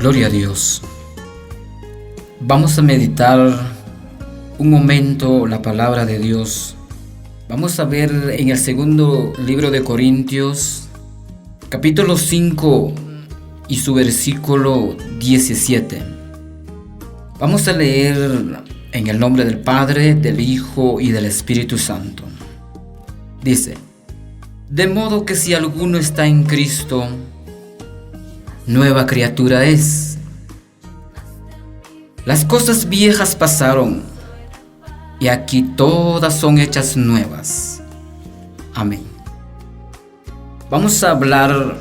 Gloria a Dios. Vamos a meditar un momento la palabra de Dios. Vamos a ver en el segundo libro de Corintios, capítulo 5 y su versículo 17. Vamos a leer en el nombre del Padre, del Hijo y del Espíritu Santo. Dice: de modo que si alguno está en Cristo, nueva criatura es. Las cosas viejas pasaron, y aquí todas son hechas nuevas. Amén. Vamos a hablar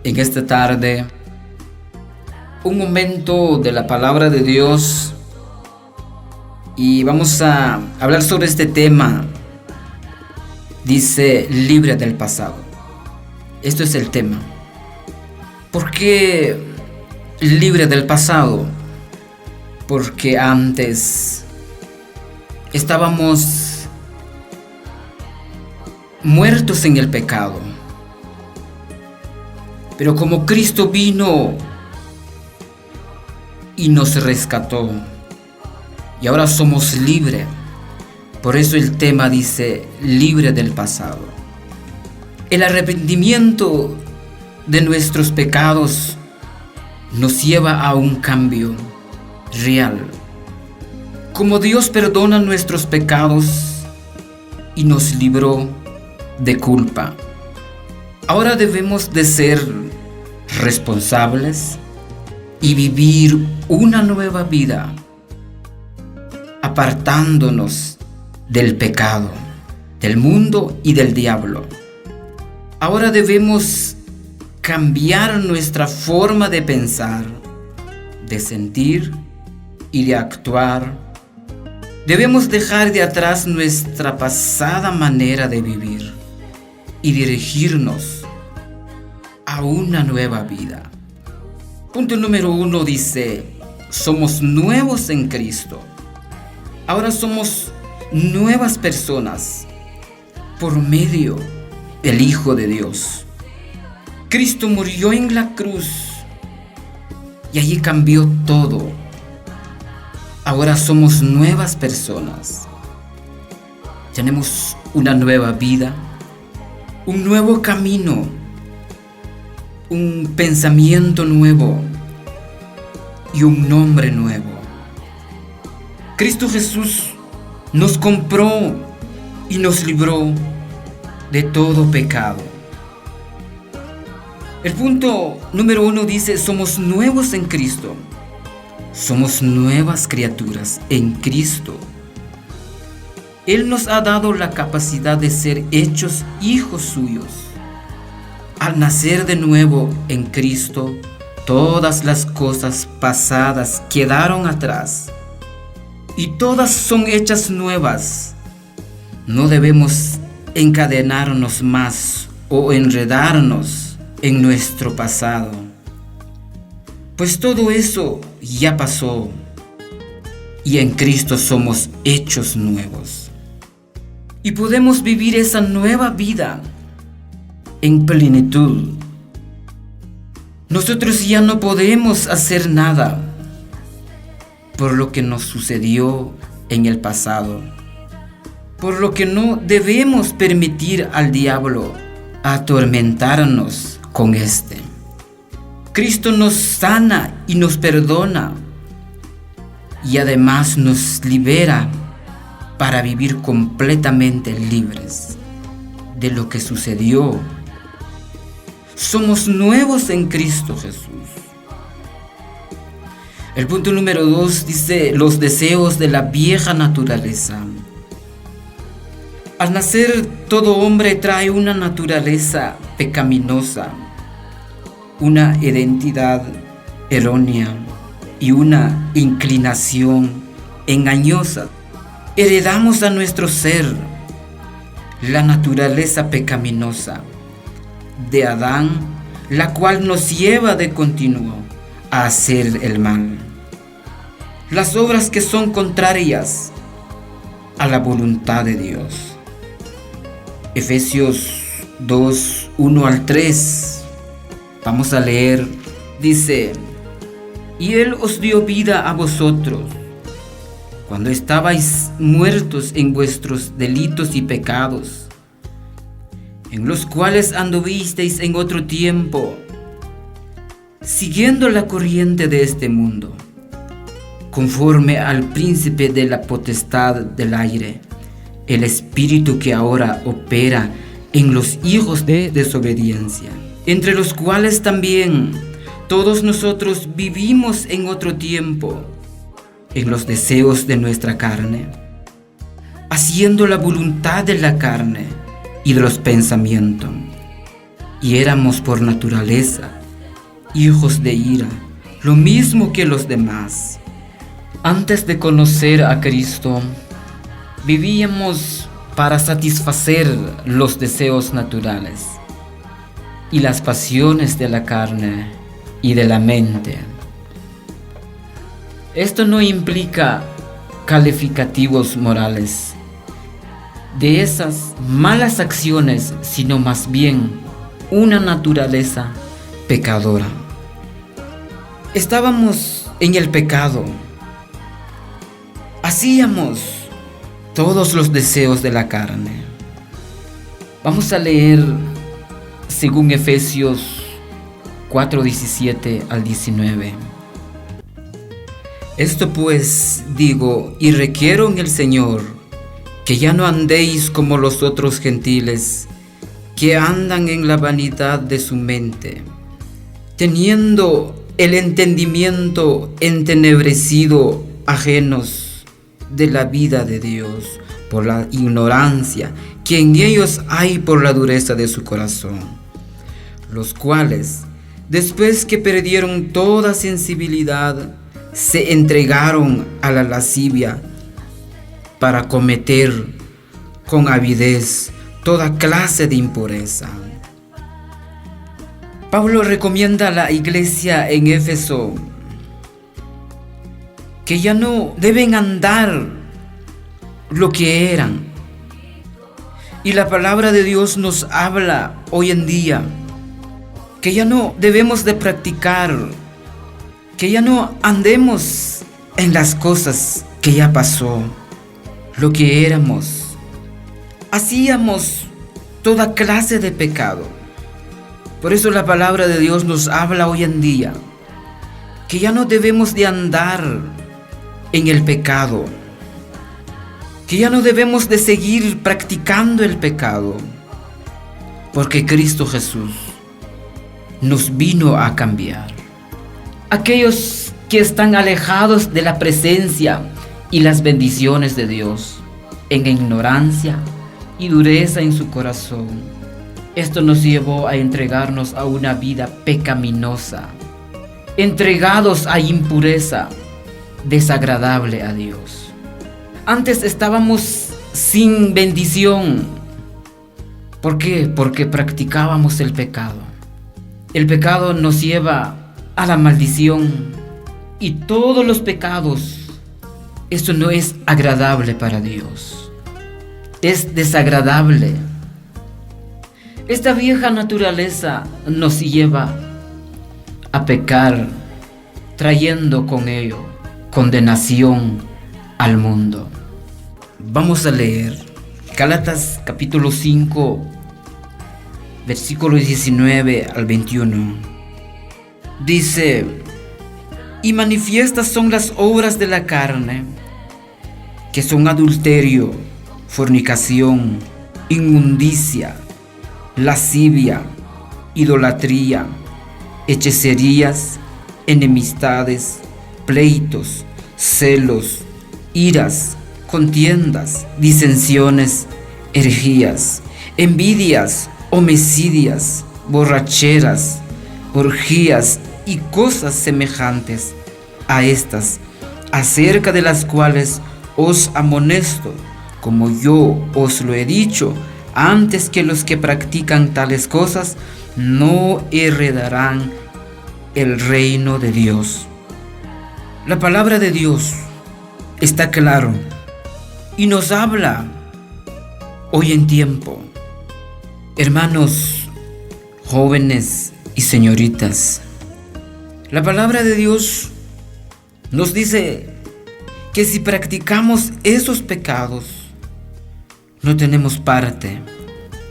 en esta tarde un momento de la palabra de Dios, y vamos a hablar sobre este tema. Dice: libre del pasado. Esto es el tema. ¿Por qué libre del pasado? Porque antes estábamos muertos en el pecado. Pero como Cristo vino y nos rescató, y ahora somos libres. Por eso el tema dice: libre del pasado. El arrepentimiento de nuestros pecados nos lleva a un cambio real. Como Dios perdona nuestros pecados y nos libró de culpa, ahora debemos de ser responsables y vivir una nueva vida, apartándonos del pecado, del mundo y del diablo. Ahora debemos cambiar nuestra forma de pensar, de sentir y de actuar. Debemos dejar de atrás nuestra pasada manera de vivir y dirigirnos a una nueva vida. Punto número 1 dice: somos nuevos en Cristo. Ahora somos nuevas personas por medio del Hijo de Dios. Cristo murió en la cruz y allí cambió todo. Ahora somos nuevas personas. Tenemos una nueva vida, un nuevo camino, un pensamiento nuevo y un nombre nuevo. Cristo Jesús nos compró y nos libró de todo pecado. El punto número 1 dice: somos nuevos en Cristo. Somos nuevas criaturas en Cristo. Él nos ha dado la capacidad de ser hechos hijos suyos. Al nacer de nuevo en Cristo, todas las cosas pasadas quedaron atrás y todas son hechas nuevas. No debemos encadenarnos más o enredarnos en nuestro pasado, pues todo eso ya pasó y en Cristo somos hechos nuevos y podemos vivir esa nueva vida en plenitud. Nosotros ya no podemos hacer nada por lo que nos sucedió en el pasado, por lo que no debemos permitir al diablo atormentarnos con este. Cristo nos sana y nos perdona y además nos libera para vivir completamente libres de lo que sucedió. Somos nuevos en Cristo Jesús. El punto número 2 dice: los deseos de la vieja naturaleza. Al nacer, todo hombre trae una naturaleza pecaminosa, una identidad errónea y una inclinación engañosa. Heredamos a nuestro ser la naturaleza pecaminosa de Adán, la cual nos lleva de continuo a hacer el mal. Las obras que son contrarias a la voluntad de Dios. Efesios 2, 1 al 3. Vamos a leer. Dice: y Él os dio vida a vosotros, cuando estabais muertos en vuestros delitos y pecados, en los cuales anduvisteis en otro tiempo, siguiendo la corriente de este mundo, conforme al príncipe de la potestad del aire, el espíritu que ahora opera en los hijos de desobediencia, entre los cuales también todos nosotros vivimos en otro tiempo, en los deseos de nuestra carne, haciendo la voluntad de la carne y de los pensamientos, y éramos por naturaleza hijos de ira, lo mismo que los demás. Antes de conocer a Cristo, vivíamos para satisfacer los deseos naturales y las pasiones de la carne y de la mente. Esto no implica calificativos morales de esas malas acciones, sino más bien una naturaleza pecadora. Estábamos en el pecado, hacíamos todos los deseos de la carne. Vamos a leer según Efesios 4:17 al 19. Esto pues digo y requiero en el Señor, que ya no andéis como los otros gentiles, que andan en la vanidad de su mente, teniendo el entendimiento entenebrecido, ajenos de la vida de Dios, por la ignorancia que en ellos hay por la dureza de su corazón, los cuales, después que perdieron toda sensibilidad, se entregaron a la lascivia para cometer con avidez toda clase de impureza. Pablo recomienda a la iglesia en Éfeso que ya no deben andar lo que eran. Y la palabra de Dios nos habla hoy en día que ya no debemos de practicar, que ya no andemos en las cosas que ya pasó, lo que éramos. Hacíamos toda clase de pecado. Por eso la palabra de Dios nos habla hoy en día que ya no debemos de andar en el pecado, que ya no debemos de seguir practicando el pecado, porque Cristo Jesús nos vino a cambiar. Aquellos que están alejados de la presencia y las bendiciones de Dios, en ignorancia y dureza en su corazón, esto nos llevó a entregarnos a una vida pecaminosa, entregados a impureza, desagradable a Dios. Antes estábamos sin bendición. ¿Por qué? Porque practicábamos el pecado. El pecado nos lleva a la maldición y todos los pecados. Esto no es agradable para Dios. Es desagradable. Esta vieja naturaleza nos lleva a pecar, trayendo con ello condenación al mundo. Vamos a leer Gálatas capítulo 5, versículo 19 al 21. Dice: y manifiestas son las obras de la carne, que son adulterio, fornicación, inmundicia, lascivia, idolatría, hechicerías, enemistades, pleitos, celos, iras, contiendas, disensiones, herejías, envidias, homicidios, borracheras, orgías y cosas semejantes a estas, acerca de las cuales os amonesto, como yo os lo he dicho antes, que los que practican tales cosas no heredarán el reino de Dios. La palabra de Dios está claro y nos habla hoy en tiempo. Hermanos, jóvenes y señoritas, la palabra de Dios nos dice que si practicamos esos pecados, no tenemos parte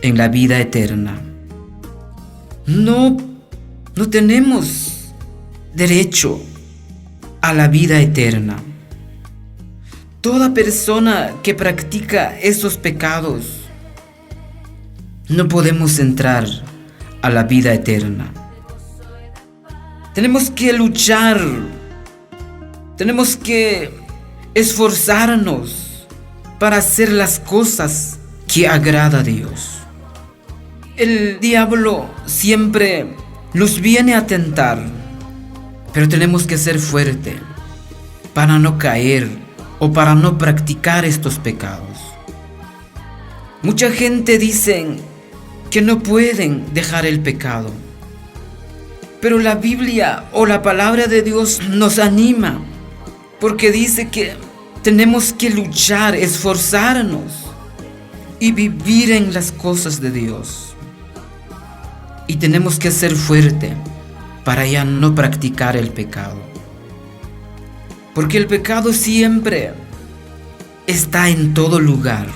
en la vida eterna. No tenemos derecho a la vida eterna. Toda persona que practica esos pecados, no podemos entrar a la vida eterna. Tenemos que luchar, tenemos que esforzarnos para hacer las cosas que agrada a Dios. El diablo siempre nos viene a tentar, pero tenemos que ser fuertes para no caer o para no practicar estos pecados. Mucha gente dice que no pueden dejar el pecado, pero la Biblia o la palabra de Dios nos anima, porque dice que tenemos que luchar, esforzarnos y vivir en las cosas de Dios. Y tenemos que ser fuertes para ya no practicar el pecado, porque el pecado siempre está en todo lugar.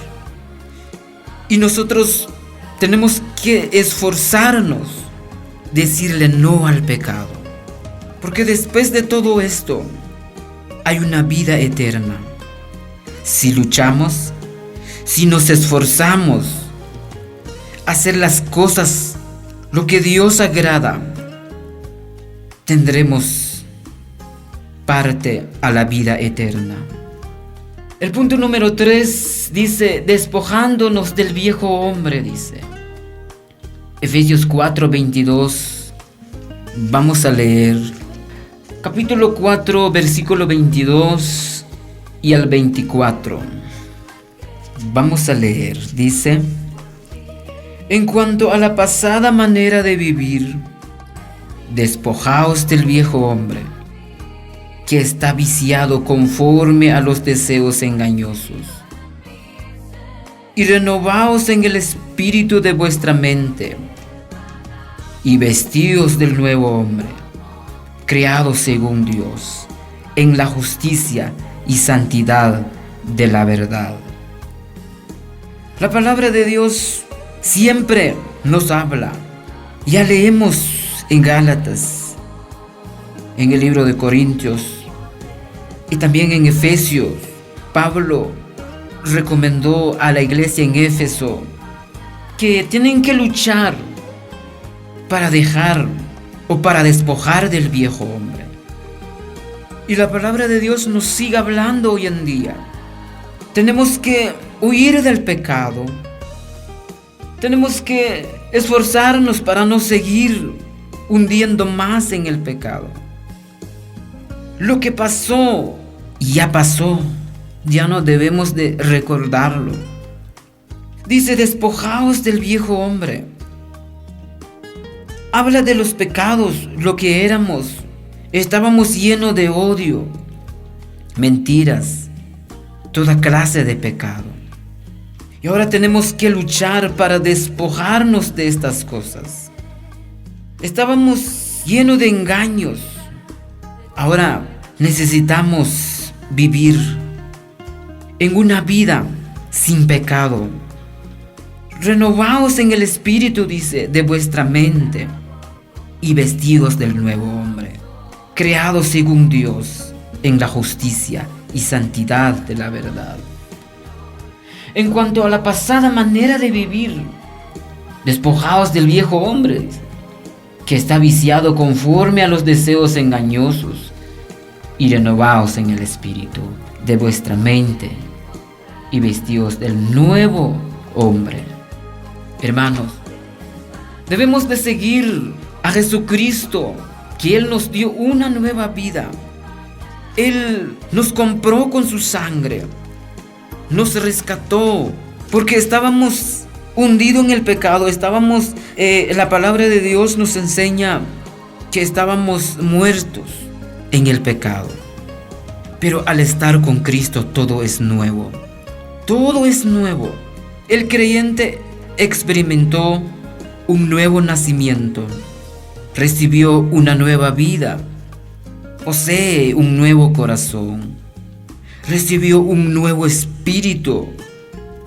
Y nosotros tenemos que esforzarnos, decirle no al pecado, porque después de todo esto hay una vida eterna. Si luchamos, si nos esforzamos a hacer las cosas lo que Dios agrada, tendremos parte a la vida eterna. El punto número 3 dice, despojándonos del viejo hombre, dice. Efesios 4:22. Vamos a leer capítulo 4, versículo 22 y al 24. Vamos a leer, dice: en cuanto a la pasada manera de vivir, despojaos del viejo hombre, que está viciado conforme a los deseos engañosos, y renovaos en el espíritu de vuestra mente, y vestíos del nuevo hombre, creado según Dios, en la justicia y santidad de la verdad. La palabra de Dios siempre nos habla. Ya leemos en Gálatas, en el libro de Corintios y también en Efesios. Pablo recomendó a la iglesia en Éfeso que tienen que luchar para dejar o para despojar del viejo hombre. Y la palabra de Dios nos sigue hablando hoy en día. Tenemos que huir del pecado. Tenemos que esforzarnos para no seguir hundiendo más en el pecado. Lo que pasó, ya pasó. Ya no debemos de recordarlo. Dice, despojaos del viejo hombre. Habla de los pecados, lo que éramos. Estábamos llenos de odio, mentiras, toda clase de pecado. Y ahora tenemos que luchar para despojarnos de estas cosas. Estábamos llenos de engaños. Ahora necesitamos vivir en una vida sin pecado. Renovaos en el espíritu, dice, de vuestra mente, y vestidos del nuevo hombre, creados según Dios, en la justicia y santidad de la verdad. En cuanto a la pasada manera de vivir, despojaos del viejo hombre, que está viciado conforme a los deseos engañosos, y renovaos en el espíritu de vuestra mente, y vestidos del nuevo hombre. Hermanos, debemos de seguir a Jesucristo, que Él nos dio una nueva vida. Él nos compró con su sangre, nos rescató, porque estábamos hundidos en el pecado. La palabra de Dios nos enseña que estábamos muertos en el pecado. Pero al estar con Cristo todo es nuevo. Todo es nuevo. El creyente experimentó un nuevo nacimiento, recibió una nueva vida, posee un nuevo corazón, recibió un nuevo espíritu,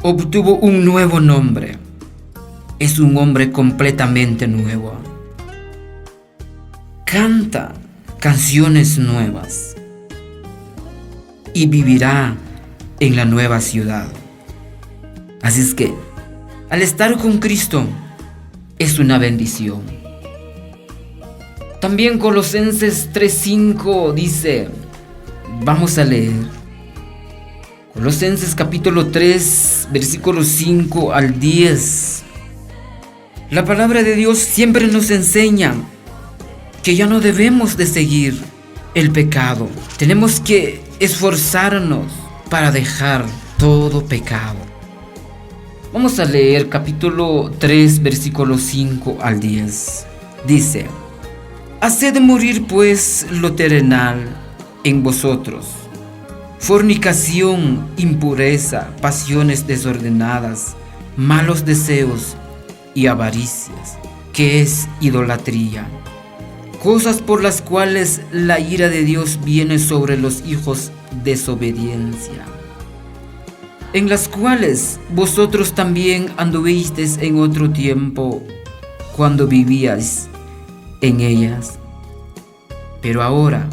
obtuvo un nuevo nombre. Es un hombre completamente nuevo. Canta canciones nuevas y vivirá en la nueva ciudad. Así es que, al estar con Cristo, es una bendición. También Colosenses 3:5 dice, vamos a leer. Colosenses capítulo 3, versículos 5 al 10. La palabra de Dios siempre nos enseña que ya no debemos de seguir el pecado. Tenemos que esforzarnos para dejar todo pecado. Vamos a leer capítulo 3, versículos 5 al 10. Dice, haced morir pues lo terrenal en vosotros: fornicación, impureza, pasiones desordenadas, malos deseos y avaricias, que es idolatría, cosas por las cuales la ira de Dios viene sobre los hijos de desobediencia, en las cuales vosotros también anduvisteis en otro tiempo cuando vivíais en ellas. Pero ahora,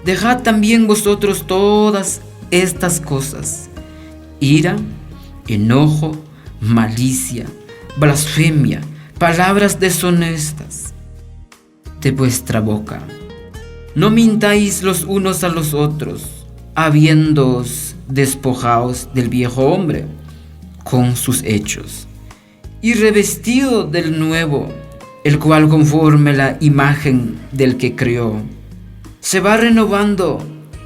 dejad también vosotros todas estas cosas: ira, enojo, malicia, blasfemia, palabras deshonestas de vuestra boca. No mintáis los unos a los otros, habiéndoos despojaos del viejo hombre con sus hechos, y revestido del nuevo, el cual conforme la imagen del que creó, se va renovando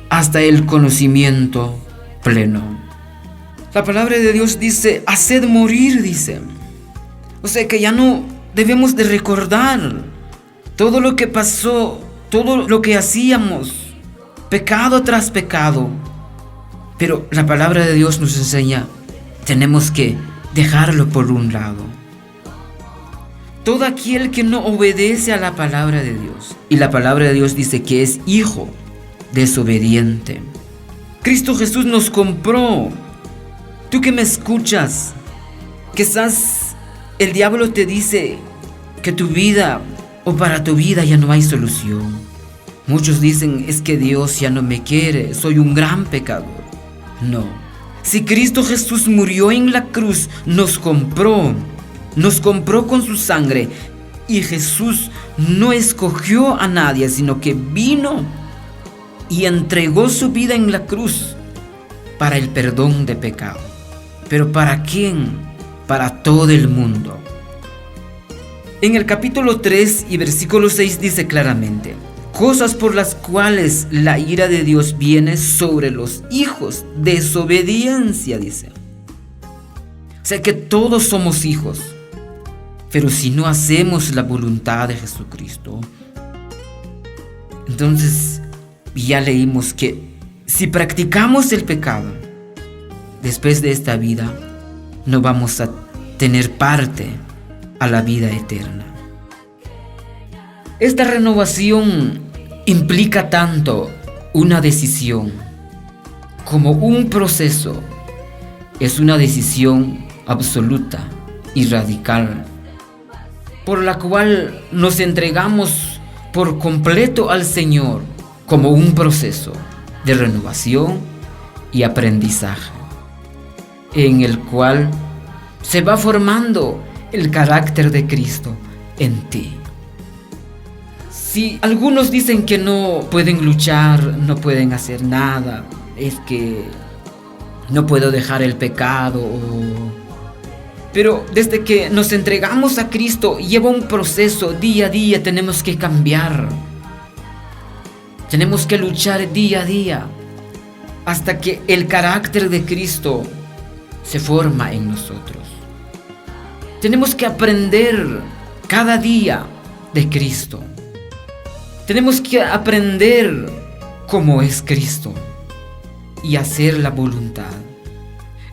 hasta el conocimiento pleno. La palabra de Dios dice, haced morir, dice. O sea que ya no debemos de recordar todo lo que pasó, todo lo que hacíamos, pecado tras pecado. Pero la palabra de Dios nos enseña, tenemos que dejarlo por un lado. Todo aquel que no obedece a la palabra de Dios, y la palabra de Dios dice que es hijo desobediente. Cristo Jesús nos compró. Tú que me escuchas, quizás el diablo te dice que tu vida o para tu vida ya no hay solución. Muchos dicen, es que Dios ya no me quiere, soy un gran pecador. No, si Cristo Jesús murió en la cruz, nos compró con su sangre, y Jesús no escogió a nadie, sino que vino y entregó su vida en la cruz para el perdón de pecado. ¿Pero para quién? Para todo el mundo. En el capítulo 3 y versículo 6 dice claramente, cosas por las cuales la ira de Dios viene sobre los hijos de desobediencia, dice. O sea que todos somos hijos, pero si no hacemos la voluntad de Jesucristo, entonces ya leímos que si practicamos el pecado, después de esta vida, no vamos a tener parte a la vida eterna. Esta renovación implica tanto una decisión como un proceso. Es una decisión absoluta y radical, por la cual nos entregamos por completo al Señor, como un proceso de renovación y aprendizaje, en el cual se va formando el carácter de Cristo en ti. Si algunos dicen que no pueden luchar, no pueden hacer nada, es que no puedo dejar el pecado, pero desde que nos entregamos a Cristo lleva un proceso. Día a día tenemos que cambiar, tenemos que luchar día a día hasta que el carácter de Cristo se forma en nosotros. Tenemos que aprender cada día de Cristo. Tenemos que aprender cómo es Cristo y hacer la voluntad.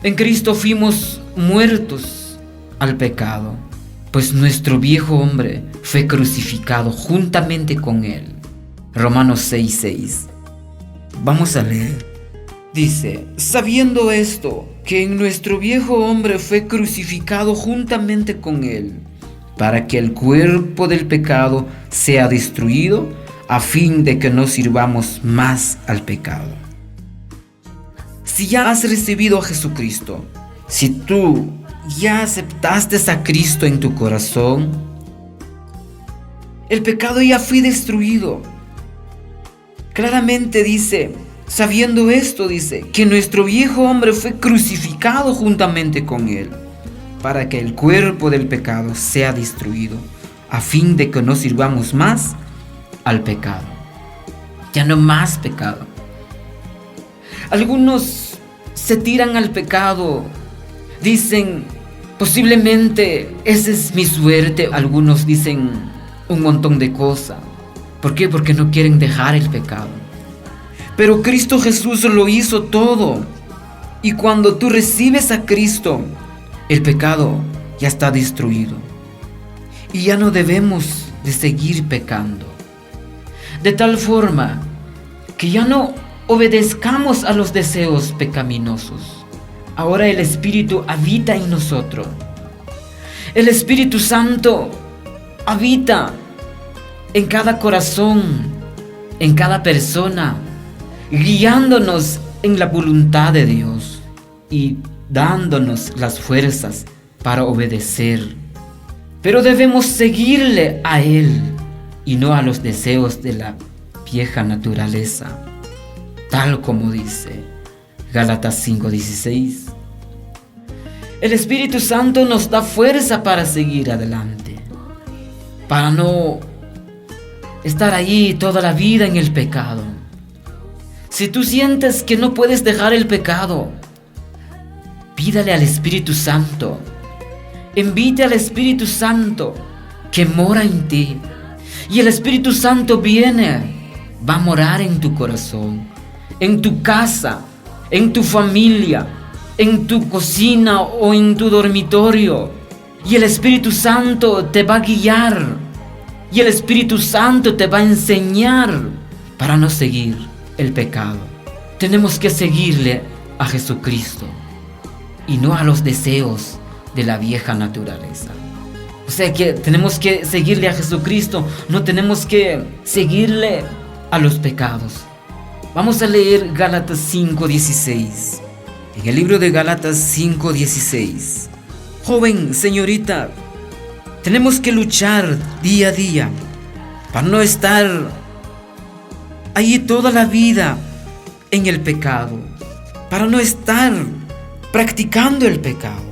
En Cristo fuimos muertos al pecado, pues nuestro viejo hombre fue crucificado juntamente con Él. Romanos 6:6. Vamos a leer. Dice: sabiendo esto, que en nuestro viejo hombre fue crucificado juntamente con él, para que el cuerpo del pecado sea destruido, a fin de que no sirvamos más al pecado. Si ya has recibido a Jesucristo, si tú ya aceptaste a Cristo en tu corazón, el pecado ya fue destruido. Claramente dice, sabiendo esto, dice, que nuestro viejo hombre fue crucificado juntamente con él, para que el cuerpo del pecado sea destruido, a fin de que no sirvamos más al pecado. Ya no más pecado. Algunos se tiran al pecado, dicen, posiblemente esa es mi suerte. Algunos dicen un montón de cosas. ¿Por qué? Porque no quieren dejar el pecado. Pero Cristo Jesús lo hizo todo. Y cuando tú recibes a Cristo, el pecado ya está destruido. Y ya no debemos de seguir pecando. De tal forma que ya no obedezcamos a los deseos pecaminosos. Ahora el Espíritu habita en nosotros. El Espíritu Santo habita en cada corazón, en cada persona, guiándonos en la voluntad de Dios y dándonos las fuerzas para obedecer. Pero debemos seguirle a Él y no a los deseos de la vieja naturaleza, tal como dice Gálatas 5:16. El Espíritu Santo nos da fuerza para seguir adelante, para no estar ahí toda la vida en el pecado. Si tú sientes que no puedes dejar el pecado, pídale al Espíritu Santo. Invite al Espíritu Santo que mora en ti. Y el Espíritu Santo viene, va a morar en tu corazón, en tu casa, en tu familia, en tu cocina o en tu dormitorio. Y el Espíritu Santo te va a guiar. Y el Espíritu Santo te va a enseñar para no seguir el pecado. Tenemos que seguirle a Jesucristo y no a los deseos de la vieja naturaleza. O sea que tenemos que seguirle a Jesucristo, no tenemos que seguirle a los pecados. Vamos a leer Gálatas 5:16. En el libro de Gálatas 5:16. Joven, señorita, tenemos que luchar día a día para no estar ahí toda la vida en el pecado, para no estar practicando el pecado.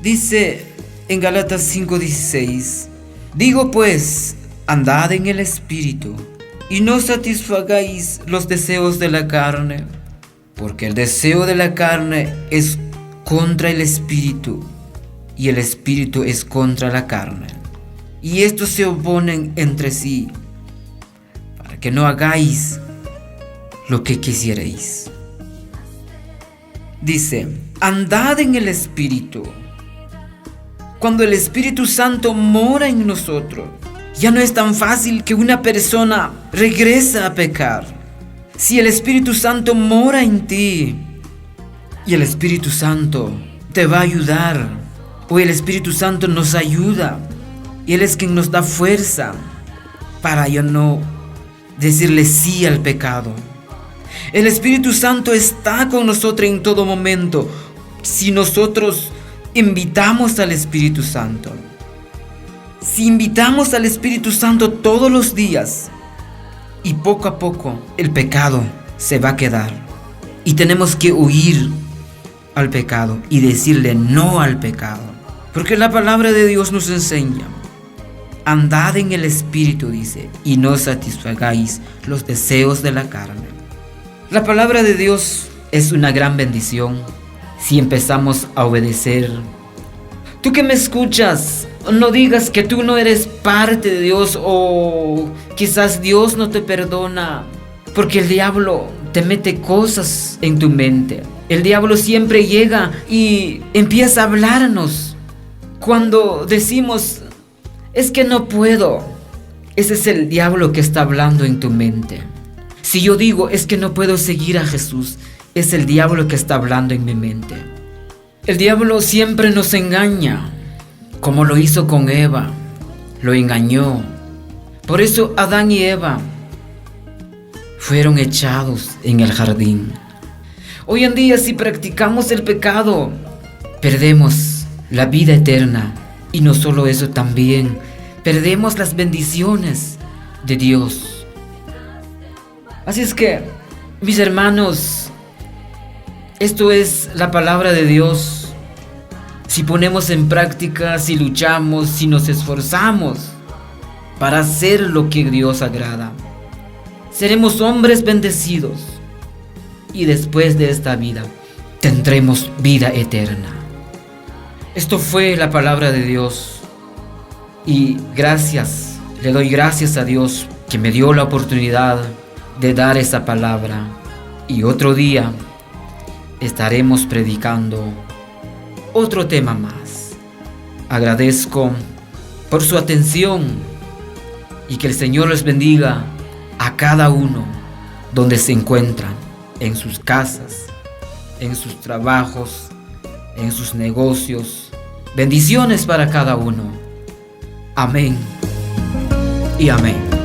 Dice en Gálatas 5:16, digo pues, andad en el Espíritu y no satisfagáis los deseos de la carne, porque el deseo de la carne es contra el Espíritu y el Espíritu es contra la carne, y estos se oponen entre sí, para que no hagáis lo que quisierais. Dice, andad en el Espíritu. Cuando el Espíritu Santo mora en nosotros, ya no es tan fácil que una persona regrese a pecar. Si el Espíritu Santo mora en ti y el Espíritu Santo te va a ayudar, o el Espíritu Santo nos ayuda, y Él es quien nos da fuerza para ya no decirle sí al pecado. El Espíritu Santo está con nosotros en todo momento si nosotros invitamos al Espíritu Santo. Si invitamos al Espíritu Santo todos los días, y poco a poco el pecado se va a quedar. Y tenemos que huir al pecado y decirle no al pecado. Porque la palabra de Dios nos enseña, andad en el Espíritu, dice, y no satisfagáis los deseos de la carne. La palabra de Dios es una gran bendición si empezamos a obedecer. Tú que me escuchas, no digas que tú no eres parte de Dios, o quizás Dios no te perdona, porque el diablo te mete cosas en tu mente. El diablo siempre llega y empieza a hablarnos cuando decimos, es que no puedo, ese es el diablo que está hablando en tu mente. Si yo digo, es que no puedo seguir a Jesús, es el diablo que está hablando en mi mente. El diablo siempre nos engaña, como lo hizo con Eva, lo engañó. Por eso Adán y Eva fueron echados en el jardín. Hoy en día, si practicamos el pecado, perdemos la vida eterna. Y no solo eso, también perdemos las bendiciones de Dios. Así es que, mis hermanos, esto es la palabra de Dios. Si ponemos en práctica, si luchamos, si nos esforzamos para hacer lo que Dios agrada, seremos hombres bendecidos y después de esta vida tendremos vida eterna. Esto fue la palabra de Dios y le doy gracias a Dios que me dio la oportunidad de dar esa palabra, y otro día estaremos predicando otro tema más. Agradezco por su atención y que el Señor les bendiga a cada uno donde se encuentran, en sus casas, en sus trabajos, en sus negocios. Bendiciones para cada uno. Amén y amén.